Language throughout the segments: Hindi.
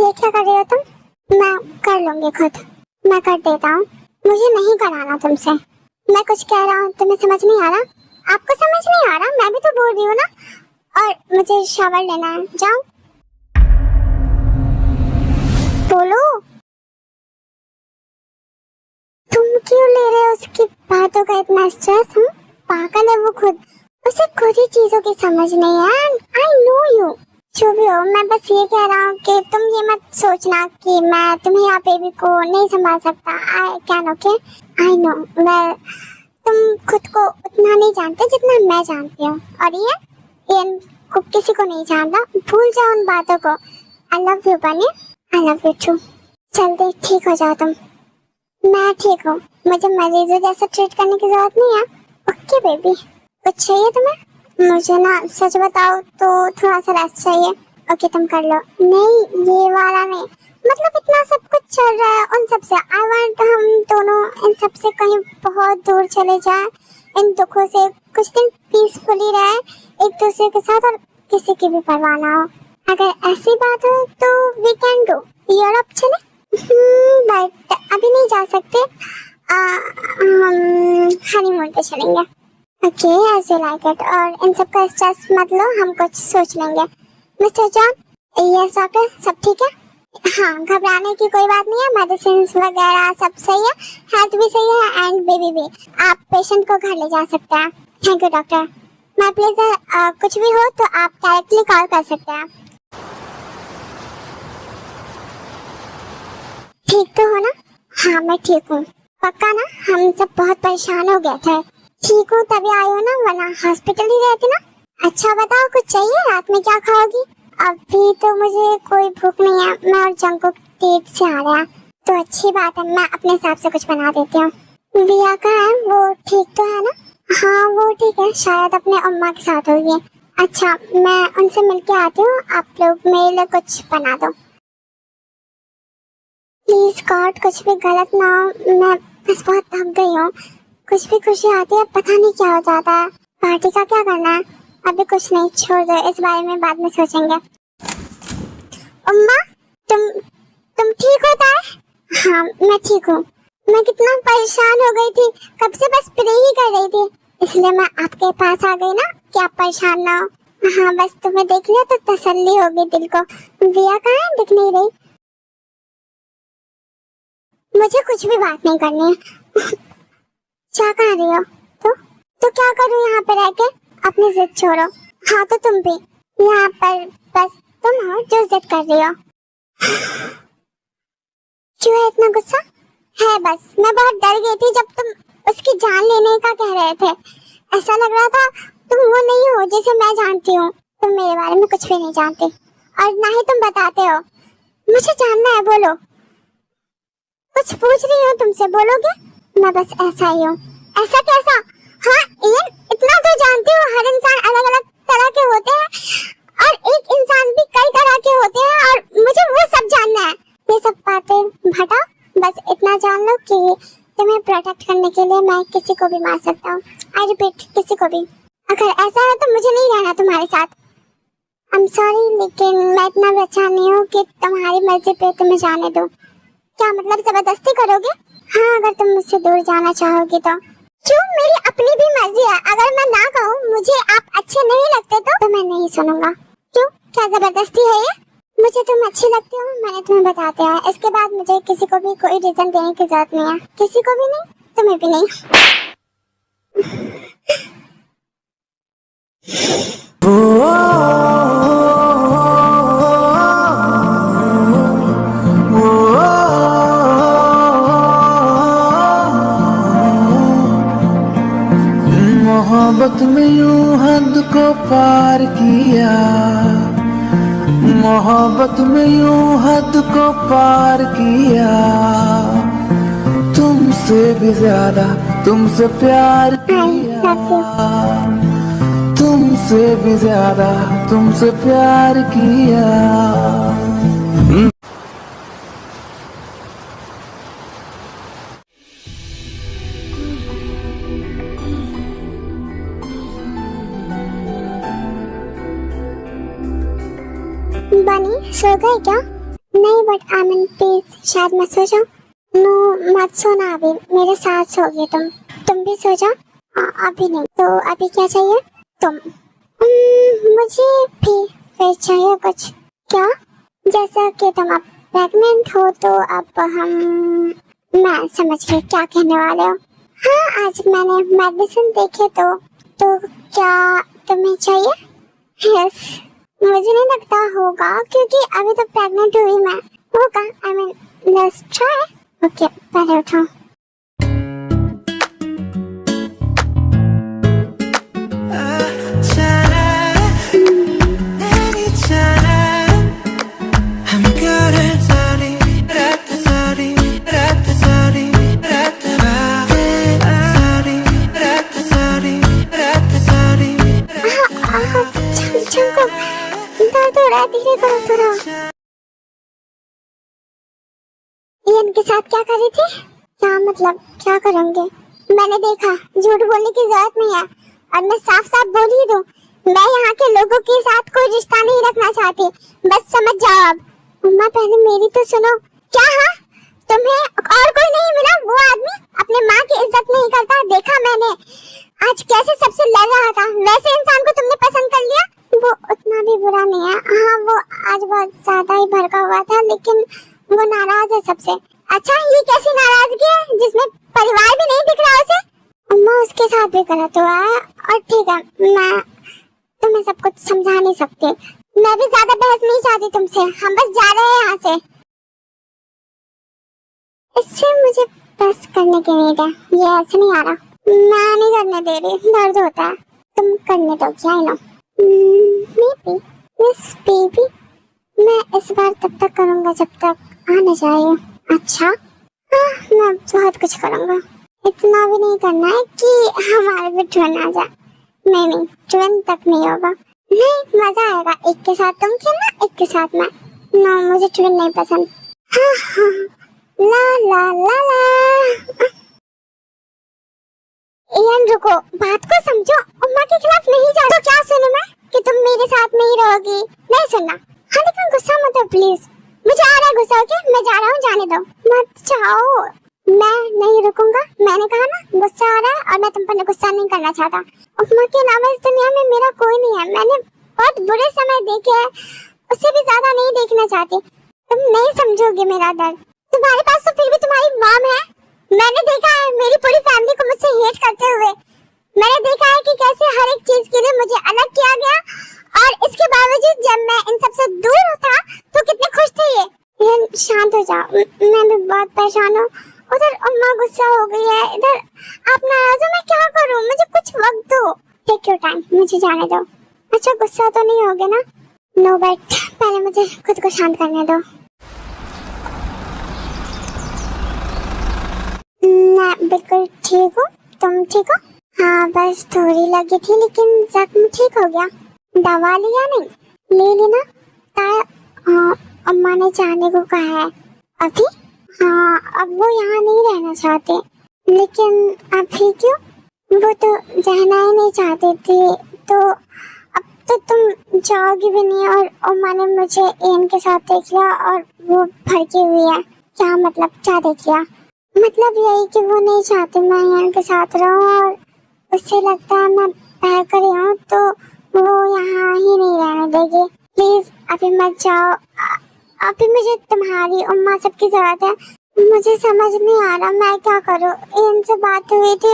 ये क्या कर रही हो तुम? मैं कर लूंगी खुद, मैं कर देता हूँ, मुझे नहीं कराना तुमसे। मैं कुछ कह रहा हूँ तुम्हें समझ नहीं आ रहा? आपको समझ नहीं आ रहा? मैं भी तो बोल रही हूँ ना। और मुझे शावर लेना है, जाऊँ? बोलो। तुम क्यों ले रहे हो उसकी बातों का इतना स्ट्रेस? हूँ पागल है वो खुद, उसे खुद ही चीजों की समझ नहीं है। I know you. जो भी हो, मैं बस ये कह रहा हूँ कि तुम ये मत सोचना कि मैं तुम्हें या बेबी को नहीं संभाल सकता। I can, okay? I know well, तुम खुद को उतना नहीं जानते जितना मैं जानती हूँ। और ये को किसी को नहीं जानता, भूल जाओ उन बातों को। आई लव यू बनी, आई लव यू टू। जल्दी ठीक हो जाओ तुम। मैं ठीक हूँ, मुझे मरीजों जैसा ट्रीट करने की जरूरत नहीं है। ओके बेबी, कुछ चाहिए तुम्हें? मुझे ना सच बताओ तो थोड़ा सा रेस्ट चाहिए। ओके तुम कर लो। नहीं ये वाला नहीं, मतलब इतना सब कुछ चल रहा है उन सब से। आई वांट हम दोनों इन सब से कहीं बहुत दूर चले जाएं, इन दुखों से कुछ दिन पीसफुली रहे एक दूसरे के साथ और किसी की भी परवाह ना हो। अगर ऐसी बात हो तो वी कैन डू यूरोप चले। बट अभी नहीं जा सकते, हम हनीमून पे चलेंगे। Okay as you like it. और इन सब का स्ट्रेस मत लो, हम कुछ सोच लेंगे। Mister John? यस डॉक्टर, सब ठीक है? हाँ, घबराने की कोई बात नहीं है, मेडिसिन वगैरह सब सही है, हेल्थ भी सही है एंड बेबी भी। आप पेशेंट को घर ले जा सकते हैं। Thank you doctor. मैं प्लीज कुछ भी हो तो आप डायरेक्टली कॉल कर सकते हैं। ठीक तो हो ना? हाँ मैं ठीक हूँ, पक्का ना? हम सब बहुत परेशान हो गए थे। ठीक हूँ तभी आई हो ना, वरना हॉस्पिटल ही रहती ना। अच्छा बताओ, कुछ चाहिए? रात में क्या खाओगी? अभी तो मुझे कोई भूख नहीं है, मैं और जंको पेट से आ रहा है तो अच्छी बात है, मैं अपने हिसाब से कुछ बना देती हूँ। विया कहाँ है? वो ठीक तो है ना? हाँ वो ठीक है, शायद अपने अम्मा के साथ होगी। अच्छा मैं उनसे मिलके आती हूँ, आप लोग मेरे लिए कुछ बना दो प्लीज। गॉड कुछ भी गलत ना हो, मैं बस बहुत थक गई हूँ। कुछ भी खुशी आती है पता नहीं क्या हो जाता है। पार्टी का क्या करना है? अभी कुछ नहीं, छोड़ दो, इस बारे में बाद में सोचेंगे। अम्मा तुम ठीक हो ताए? हाँ मैं ठीक हूँ। मैं कितना परेशान हो गई थी, कब से बस प्रे ही कर रही थी, इसलिए मैं आपके पास आ गई ना कि आप परेशान ना हो। हाँ बस तुम्हें देख लिया तो तसल्ली हो गई दिल को। विया कहाँ है? दिख नहीं रही। मुझे कुछ भी बात नहीं करनी है। क्या कर रही हो? तो क्या करूँ यहाँ पे रह के? अपनी जिद छोड़ो। हाँ तो तुम भी यहाँ पर बस तुम हो जो जिद कर रही हो। क्यों है इतना गुस्सा? है बस, मैं बहुत डर गई थी जब तुम उसकी जान लेने का कह रहे थे। ऐसा लग रहा था तुम वो नहीं हो जिसे मैं जानती हूँ। तुम मेरे बारे में कुछ भी नहीं जानती और ना ही तुम बताते हो। मुझे जानना है, बोलो। कुछ पूछ रही हूँ तुमसे, बोलोगे? मैं बस ऐसा ही हूँ। ऐसा कैसा? हाँ ये इतना तो जानती हूँ, हर इंसान अलग अलग तरह के होते हैं और एक इंसान भी कई तरह के होते हैं और मुझे वो सब जानना है। ये सब बातें हटाओ, बस इतना जान लो कि तुम्हें प्रोटेक्ट करने के लिए मैं किसी को भी मार सकता हूँ। आई रिपीट, किसी को भी। अगर ऐसा है तो मुझे नहीं रहना तुम्हारे साथ। आई एम सॉरी लेकिन मैं इतना भी अच्छा नहीं हूँ कि तुम्हारी मर्जी पे तुम्हें जाने दूँ। क्या मतलब जबरदस्ती करोगे? हाँ अगर तुम मुझसे दूर जाना चाहोगी तो। क्यों? मेरी अपनी भी मर्जी है, अगर मैं ना कहूँ मुझे आप अच्छे नहीं लगते तो मैं नहीं सुनूंगा। क्यों? क्या जबरदस्ती है ये? मुझे तुम अच्छी लगती हो, मैंने तुम्हें बता दिया है। इसके बाद मुझे किसी को भी कोई रीजन देने की जरूरत नहीं है, किसी को भी नहीं, तुम्हें भी नहीं। मोहब्बत में यूं हद को पार किया, मोहब्बत में यूं हद को पार किया, तुमसे भी ज्यादा तुमसे प्यार किया, तुमसे भी ज्यादा तुमसे प्यार किया। बनी सो गए क्या? नहीं बट आई मीन प्लीज, शायद मैं सो जाऊं। नो मत सोना अभी, मेरे साथ सोगे तुम भी सो जाओ। अभी नहीं तो अभी क्या चाहिए तुम? मुझे भी फिर चाहिए कुछ। क्या? जैसा कि तुम अब प्रेग्नेंट हो तो अब मैं समझ गई क्या कहने वाले हो। हाँ, आज मैंने मेडिसिन देखे तो क्या तुम्हें चाहिए? यस, मुझे नहीं लगता होगा क्योंकि अभी तो प्रेग्नेंट हुई मैं। होगा, I mean let's try. Okay, पहले उठाओ। दर्द हो रहा है, धीरे करो थोड़ा। इनके साथ क्या कर रही थी? क्या मतलब क्या करेंगे? मैंने देखा, झूठ बोलने की जरूरत नहीं है और मैं साफ साफ बोल ही दूं, मैं यहाँ के लोगों के साथ कोई रिश्ता नहीं रखना चाहती, बस समझ जाओ अब। अम्मा पहले मेरी तो सुनो। क्या? हाँ, तुम्हें और कोई नहीं मिला? वो आदमी अपने माँ की इज्जत नहीं करता, देखा मैंने आज कैसे सबसे लड़ रहा था। वैसे इंसान को तुमने पसंद कर लिया? वो उतना भी बुरा नहीं है। हाँ, वो आज बहुत ज्यादा ही भड़का हुआ था, लेकिन वो नाराज है सबसे। अच्छा, ये कैसी नाराजगी है जिसमें परिवार भी नहीं दिख रहा उसे? अम्मा उसके साथ भी गलत हुआ है और ठीक है, मैं तुम्हें सब कुछ समझा नहीं सकती। मैं भी ज्यादा बहस नहीं चाहती तुमसे, हम बस जा रहे हैं यहाँ से। इससे मुझे बस करने की नीड है, ये ऐसे नहीं आ रहा। मैं नहीं करने दे रही, दर्द होता है, तुम करने दो क्या? नो बेबी, यस बेबी, मैं इस बार तब तक करूँगा जब तक आ न जाए। अच्छा हाँ, मैं बहुत कुछ करूँगा, इतना भी नहीं करना है कि हमारे भी ट्विन आ जाए। नहीं, ट्विन तक नहीं होगा। नहीं, मजा आएगा, एक के साथ तुम खेलना, एक के साथ मैं। नो, मुझे ट्विन नहीं पसंद। हाँ हाँ, ला ला ला ला। इयन रुको, बात को समझो, अम्मा के खिलाफ नहीं जा। तो क्या सुनूं मैं कि तुम मेरे साथ नहीं रहोगी? नहीं सुनना। हाँ लेकिन गुस्सा मत हो प्लीज, मुझे आ रहा है गुस्सा। ओके, मैं जा रहा हूँ, जाने दो। मत जाओ, मैं नहीं रुकूंगा। मैंने कहा ना, गुस्सा आ रहा है और मैं तुम पर गुस्सा नहीं करना चाहता। अम्मा के अलावा इस दुनिया में मेरा कोई नहीं है। मैंने बहुत बुरे समय देखे हैं, उससे भी ज्यादा नहीं देखना चाहती। तुम नहीं समझोगे मेरा दर्द। तुम्हारे पास तो फिर भी तुम्हारी मॉम है। मैंने देखा है मेरी पूरी फैमिली को मुझसे हेट करते हुए। मैंने देखा है कि कैसे हर एक चीज के लिए मुझे अलग किया गया और इसके बावजूद जब मैं इन सबसे दूर था तो कितने खुश थे ये। शांत हो जाओ, मैं भी बहुत परेशान हूँ। उधर अम्मा गुस्सा हो गई है, इधर आप नाराज हो। मैं क्या करूँ? मुझे कुछ वक्त दो। टेक योर टाइम, मुझे जाने दो। अच्छा, गुस्सा तो नहीं होगे ना? नो, बट पहले मुझे खुद को शांत करने दो। मैं बिल्कुल ठीक हूँ, तुम ठीक हो? हाँ, बस थोड़ी लगी थी लेकिन जख्म ठीक हो गया। दवा लिया नहीं? ले लेना। अम्मा ने जाने को कहा है अभी। हाँ, अब वो यहाँ नहीं रहना चाहते। लेकिन अभी क्यों? वो तो रहना ही नहीं चाहते थे। तो अब तो तुम जाओगी भी नहीं। और अम्मा ने मुझे एन के साथ देख लिया और वो भड़की हुई है। क्या मतलब, क्या देख लिया? मतलब यही कि वो नहीं चाहते मैं इनके साथ रहूं और उससे लगता है मैं प्यार कर रही हूँ तो वो यहाँ ही नहीं रहने देगी। प्लीज अभी मत जाओ। अभी मुझे तुम्हारी अम्मा सबकी जरूरत है। मुझे समझ नहीं आ रहा मैं क्या करूँ। इनसे बात हुई थी,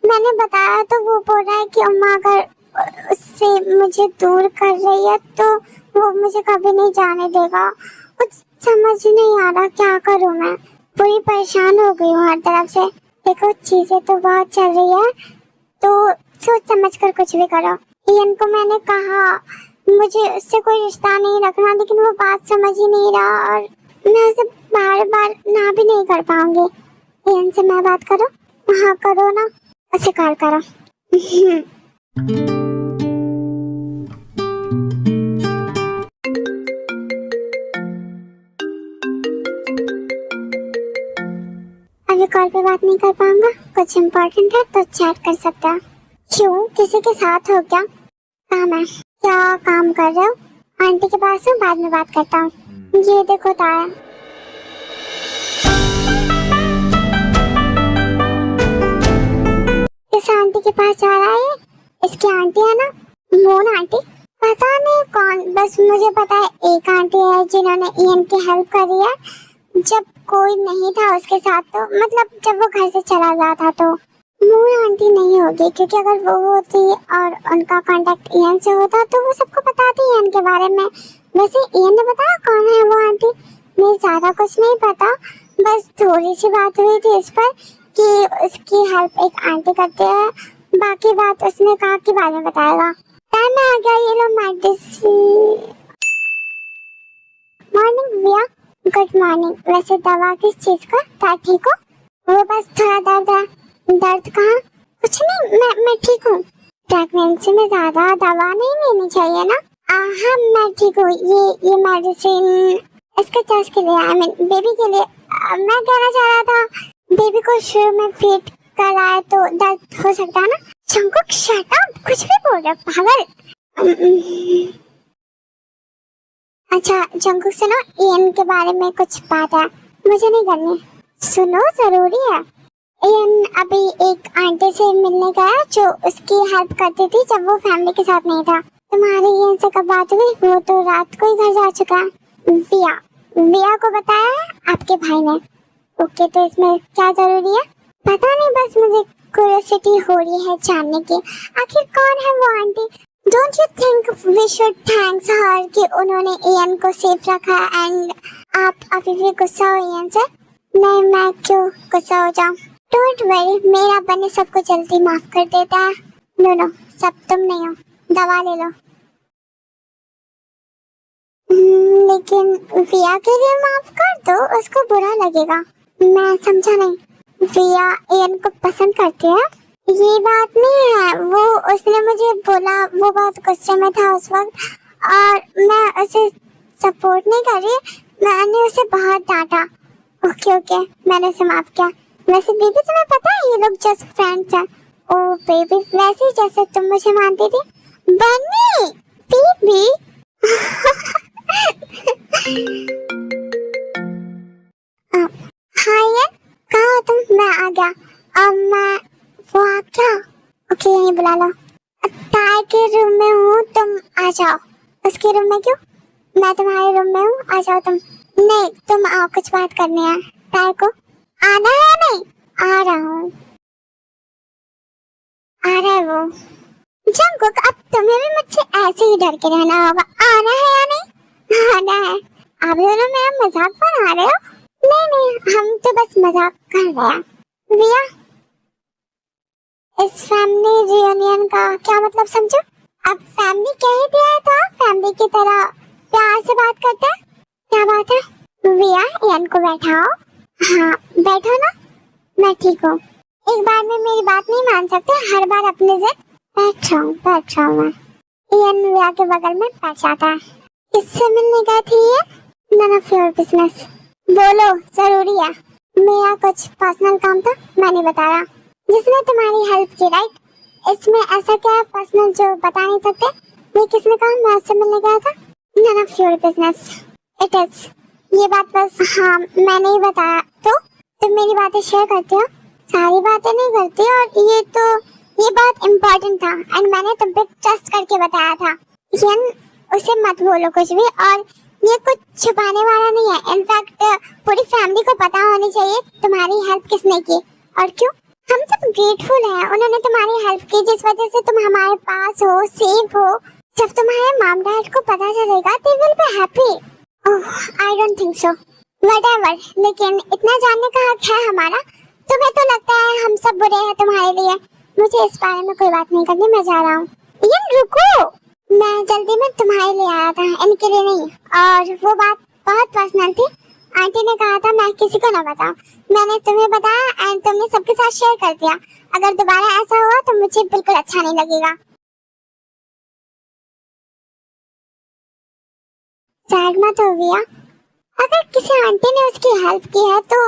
मैंने बताया तो वो बोल रहा है कि अम्मा अगर उससे मुझे दूर कर रही है तो वो मुझे कभी नहीं जाने देगा। कुछ समझ नहीं आ रहा क्या करूँ मैं। पूरी परेशान हो गई हूँ हर तरफ से। देखो, चीजें तो बहुत चल रही है तो सोच समझ कर कुछ भी करो। इयन को मैंने कहा मुझे उससे कोई रिश्ता नहीं रखना, लेकिन वो बात समझ ही नहीं रहा और मैं उसे बार बार ना भी नहीं कर पाऊंगी। इयन से मैं बात करो। हाँ करो ना, उसे कॉल करो। अभी कॉल पे बात नहीं कर पाऊंगा, कुछ इम्पोर्टेंट है तो चैट कर सकते हैं। क्यों, किसी के साथ हो क्या? काम है। क्या काम कर रहे हो? आंटी के पास हूँ, बाद में बात करता हूँ। ये देखो ताया। इस आंटी के पास जा रहा है, इसकी आंटी है ना, मोन आंटी, पता नहीं कौन, बस मुझे पता है एक आंटी है जिन्होंने इयन की हेल्प करी है जब कोई नहीं था उसके साथ, तो मतलब जब वो घर से चला गया था। तो मोन आंटी नहीं होगी, क्योंकि अगर वो होती और उनका कांटेक्ट इयन से होता तो वो सबको बताती इयन के बारे में। वैसे इयन ने बताया कौन है वो आंटी? मुझे ज्यादा कुछ नहीं पता, बस थोड़ी सी बात हुई थी इस पर कि उसकी हेल्प एक आंटी करते हैं, बाकी बात उसने कहा कि बाद में बताएगा। टाइम आ गया, ये लो मेडिसिन। मॉर्निंग भैया। Good morning. वैसे दवा किस चीज का? क्या ठीक हो? वो बस थोड़ा दर्द है। दर्द कहाँ? कुछ नहीं, मैं ठीक हूँ। प्रेगनेंसी में ज्यादा दवा नहीं लेनी चाहिए ना। हाँ मैं ठीक हूँ। ये मेडिसिन इसके चेस्ट के लिए, आई मीन बेबी के लिए। मैं कहना चाह रहा था बेबी को शुरू में फीड कर रहा है तो दर्द हो सकता है ना। जंगकुक शट अप, कुछ भी बोल रहा पागल। अच्छा जंगकुक सुनो, इयन के बारे में कुछ बात है, मुझे नहीं करनी। सुनो जरूरी है। इयन अभी एक आंटी से मिलने गया जो उसकी हेल्प करती थी जब वो फैमिली के साथ नहीं था। तुम्हारी इयन से कब बात हुई? वो तो रात को ही घर जा चुका है। विया को बताया है आपके भाई ने? ओके, तो इसमें क्या जरूरी है? पता नहीं, बस मुझे क्यूरियोसिटी हो रही है जानने की, आखिर कौन है वो aunty. Don't you think we should thanks her कि उन्होंने इयन को सेफ रखा एंड आप अभी भी गुस्सा हो इयन से? नहीं, मैं क्यों गुस्सा हो जाऊं? डोंट वरी, मेरा बने सबको जल्दी माफ कर देता है। नो, सब तुम नहीं हो। दवा ले लो। लेकिन विया के लिए माफ कर दो, उसको बुरा लगेगा। मैं समझा नहीं। विया इयन को पसंद करती है? ये बात नहीं है, वो उसने मुझे बोला, वो बहुत गुस्से में था उस वक्त और मैं उसे सपोर्ट नहीं कर रही, मैंने उसे बहुत डांटा। ओके, मैंने उसे माफ किया। वैसे बेबी तुम्हें पता है ये लोग जस्ट फ्रेंड्स हैं। ओ बेबी, वैसे ही जैसे तुम मुझे मानती थी। बन्नी बेबी। हाँ इयन, कहाँ हो तुम? मैं आ गया। अब मैं वो आप क्या? ओके, यहीं बुला लो। ताई के रूम में हूँ, तुम आ जाओ। उसके रूम में क्यों? मैं तुम्हारे रूम में हूँ, आ जाओ तुम। नहीं, तुम आओ, कुछ बात करनी है। ताई को आना है या नहीं? आ रहा हूँ। आ रहा है वो। जंगकुक, अब तुम्हें भी मुझसे ऐसे ही डर के रहना होगा। आना है या नहीं? आना है। आप दोनों मेरा मजाक बना रहे हो? नहीं, हम तो बस मजाक कर रहे हैं। विया, इस फैमिली रियूनियन का क्या मतलब समझो? अब फैमिली कह ही दिया है तो आप फैमिली की तरह प्यार से बात करते हैं। क्या बात है? विया, इयन को बैठाओ। हाँ बैठो ना, मैं ठीक हूँ। एक बार में मेरी बात नहीं मान सकते, हर बार अपनी जिद। बैठ रहा हूँ मैं। इयन विया के बगल में बैठ जाता है। किससे मिलने गई थी ये? None of your business. बोलो, जरूरी है। मेरा कुछ पर्सनल काम था, मैं नहीं बता रहा। जिसने तुम्हारी हेल्प की, राइट? इसमें ऐसा क्या है पर्सनल जो बता नहीं सकते? ये किसने कहा मैं उससे मिलने गया था? None of your business it is. ये बात बस, हाँ मैंने ही बताया। तो तुम मेरी बातें शेयर करते हो, सारी बातें नहीं करती। और ये बात इम्पोर्टेंट था एंड मैंने तुम पे ट्रस्ट करके बताया था। यन, उसे मत बोलो कुछ भी, और ये कुछ छुपाने वाला नहीं है। इनफैक्ट पूरी फैमिली को पता होनी चाहिए तुम्हारी हेल्प किसने की और क्यों। हम सब ग्रेटफुल हैं, उन्होंने तुम्हारी हेल्प की जिस वजह से तुम हमारे पास हो, सेफ हो। जब तुम्हारे मॉम डैड को पता चलेगा they will be happy. Oh I don't think so, whatever. लेकिन इतना जानने का हक है हमारा। तुम्हें तो लगता है हम सब बुरे हैं तुम्हारे लिए। मुझे इस बारे में कोई बात नहीं करनी, मैं जा रहा हूँ। यन रुको, मैं जल्दी में तुम्हारे लिए आया था, इनके लिए नहीं। और वो बात बहुत पर्सनल थी। आंटी ने कहा था मैं किसी को ना बताऊं। मैंने तुम्हें बताया एंड तुमने सबके साथ शेयर कर दिया। अगर दोबारा ऐसा हुआ तो मुझे बिल्कुल अच्छा नहीं लगेगा। सैड मत हो विया। अगर किसी आंटी ने उसकी हेल्प की है तो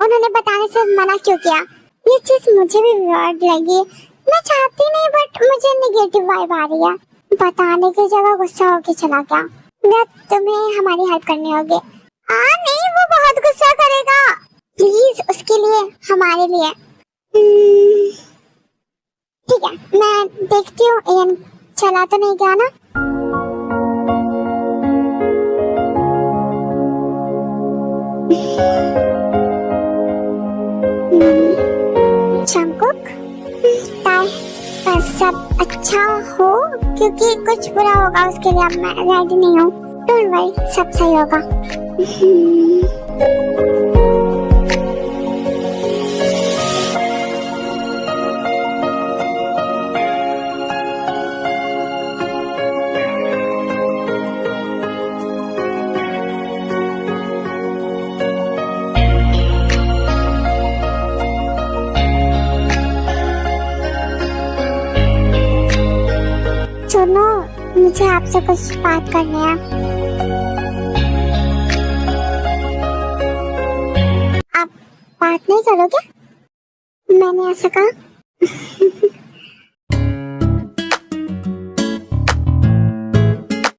उन्होंने बताने से मना क्यों किया? ये चीज मुझे भी वियर्ड लगी। मैं चाहती नहीं बट मुझे नेगेटिव वाइब आ रही है। बताने की जगह गुस्सा होके चला गया। या तुम्हें हमारी हेल्प करनी होगी। नहीं, वो बहुत गुस्सा करेगा। प्लीज उसके लिए, हमारे लिए। ठीक है, मैं देखती हूँ एन चला तो नहीं गया ना। जंगकुक, सब अच्छा हो, क्योंकि कुछ बुरा होगा उसके लिए अब मैं रेडी नहीं हूँ। डोंट वरी, सब सही होगा। सुनो, मुझे आपसे कुछ बात करनी है। आप बात नहीं करोगे? मैंने ऐसा कहा।